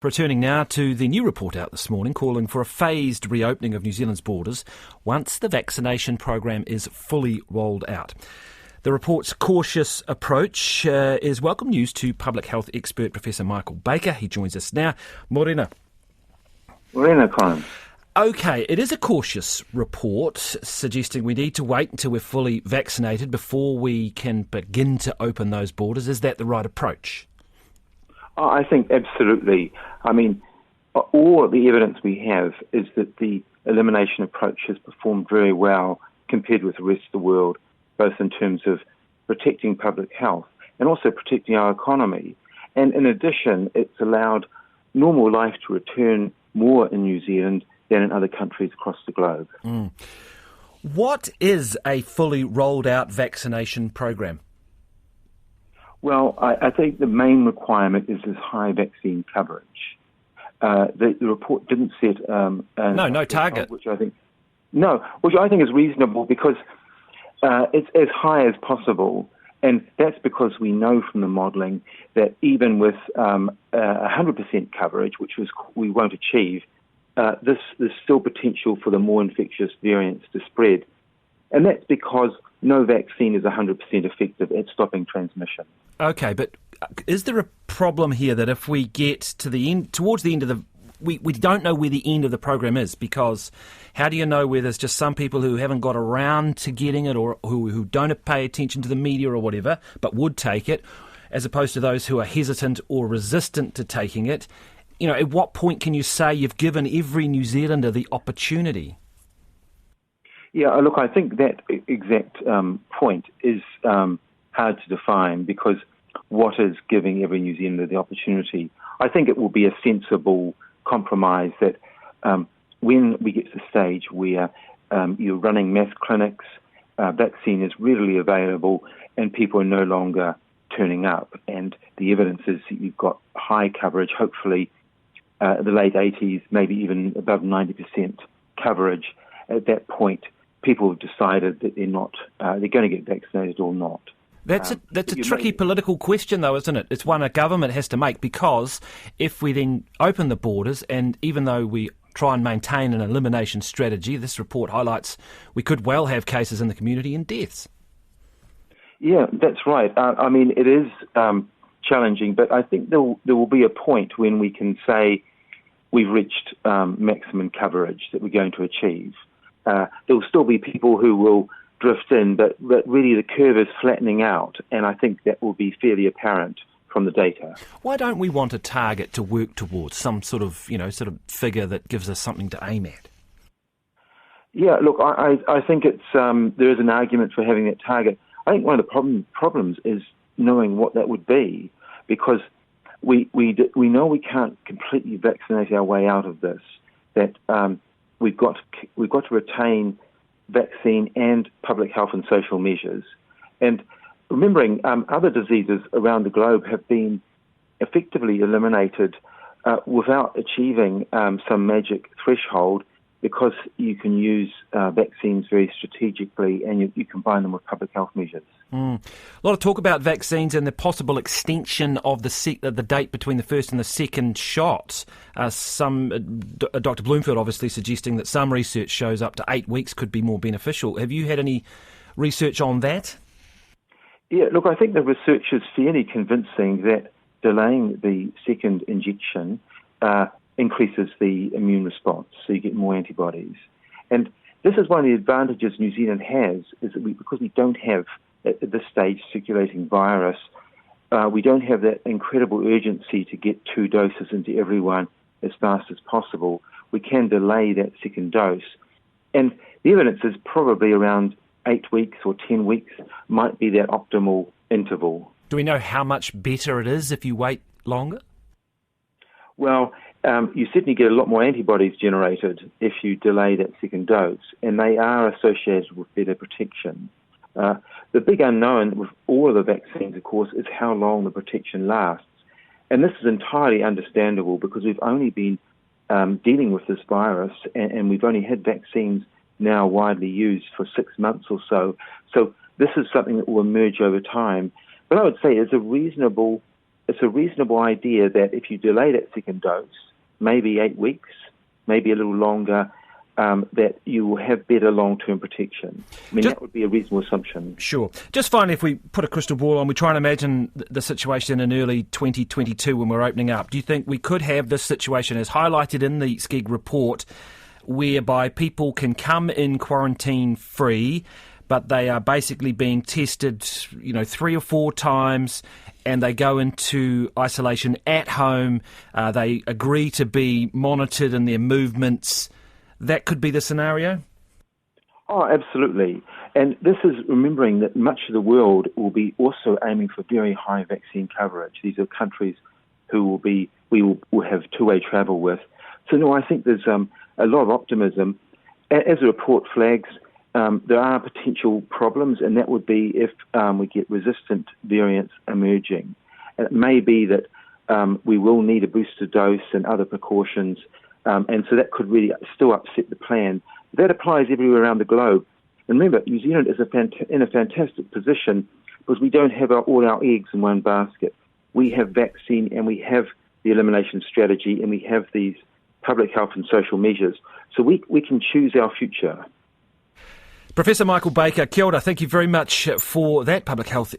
Returning now to the new report out this morning calling for a phased reopening of New Zealand's borders once the vaccination program is fully rolled out. The report's cautious approach is welcome news to public health expert Professor Michael Baker. He joins us now. Morena. Morena, Colin. OK, it is a cautious report suggesting we need to wait until we're fully vaccinated before we can begin to open those borders. Is that the right approach? I think absolutely. I mean, all of the evidence we have is that the elimination approach has performed very well compared with the rest of the world, both in terms of protecting public health and also protecting our economy. And in addition, it's allowed normal life to return more in New Zealand than in other countries across the globe. What is a fully rolled out vaccination program? Well, I think the main requirement is this high vaccine coverage. The report didn't set no target, which I think is reasonable because it's as high as possible, and that's because we know from the modelling that even with 100% coverage, which we won't achieve, there's still potential for the more infectious variants to spread, and that's because no vaccine is 100% effective at stopping transmission. OK, but is there a problem here that if we get to the end, towards the end of the... We don't know where the end of the program is, because how do you know where there's just some people who haven't got around to getting it or who don't pay attention to the media or whatever, but would take it, as opposed to those who are hesitant or resistant to taking it? You know, at what point can you say you've given every New Zealander the opportunity? Yeah, look, I think that exact point is hard to define, because what is giving every New Zealander the opportunity? I think it will be a sensible compromise that when we get to the stage where you're running mass clinics, vaccine is readily available and people are no longer turning up, and the evidence is that you've got high coverage, hopefully the late 80s, maybe even above 90% coverage. At that point, people have decided that they're going to get vaccinated or not. That's a tricky political question, though, isn't it? It's one a government has to make, because if we then open the borders, and even though we try and maintain an elimination strategy, this report highlights we could well have cases in the community and deaths. Yeah, that's right. I mean, it is challenging, but I think there will be a point when we can say we've reached maximum coverage that we're going to achieve. There will still be people who will drift in, but really the curve is flattening out, and I think that will be fairly apparent from the data. Why don't we want a target to work towards, some sort of figure that gives us something to aim at? Yeah, look, I think it's there is an argument for having that target. I think one of the problems is knowing what that would be, because we know we can't completely vaccinate our way out of this. That we've got to retain vaccine and public health and social measures. And remembering other diseases around the globe have been effectively eliminated without achieving some magic threshold, because you can use vaccines very strategically and you combine them with public health measures. A lot of talk about vaccines and the possible extension of the date between the first and the second shots. Dr. Bloomfield obviously suggesting that some research shows up to 8 weeks could be more beneficial. Have you had any research on that? Yeah, look, I think the research is fairly convincing that delaying the second injection increases the immune response, so you get more antibodies. And this is one of the advantages New Zealand has, is that because we don't have, at this stage, circulating virus, we don't have that incredible urgency to get 2 doses into everyone as fast as possible. We can delay that second dose. And the evidence is probably around 8 weeks or 10 weeks might be that optimal interval. Do we know how much better it is if you wait longer? Well, you certainly get a lot more antibodies generated if you delay that second dose, and they are associated with better protection. The big unknown with all of the vaccines, of course, is how long the protection lasts. And this is entirely understandable, because we've only been dealing with this virus, and we've only had vaccines now widely used for 6 months or so. So this is something that will emerge over time. But I would say it's a reasonable it's a reasonable idea that if you delay that second dose, maybe 8 weeks, maybe a little longer, that you will have better long-term protection. I mean, that would be a reasonable assumption. Sure. Just finally, if we put a crystal ball on, we try and imagine the situation in early 2022 when we're opening up. Do you think we could have this situation, as highlighted in the SCEG report, whereby people can come in quarantine-free, but they are basically being tested, 3 or 4 times, and they go into isolation at home, they agree to be monitored in their movements? That could be the scenario? Oh, absolutely. And this is remembering that much of the world will be also aiming for very high vaccine coverage. These are countries who we will have two-way travel with. So, no, I think there's a lot of optimism. As the report flags, there are potential problems, and that would be if we get resistant variants emerging. And it may be that we will need a booster dose and other precautions, and so that could really still upset the plan. That applies everywhere around the globe. And remember, New Zealand is in a fantastic position because we don't have all our eggs in one basket. We have vaccine, and we have the elimination strategy, and we have these public health and social measures. So we can choose our future. Professor Michael Baker, kia ora. Thank you very much for that public health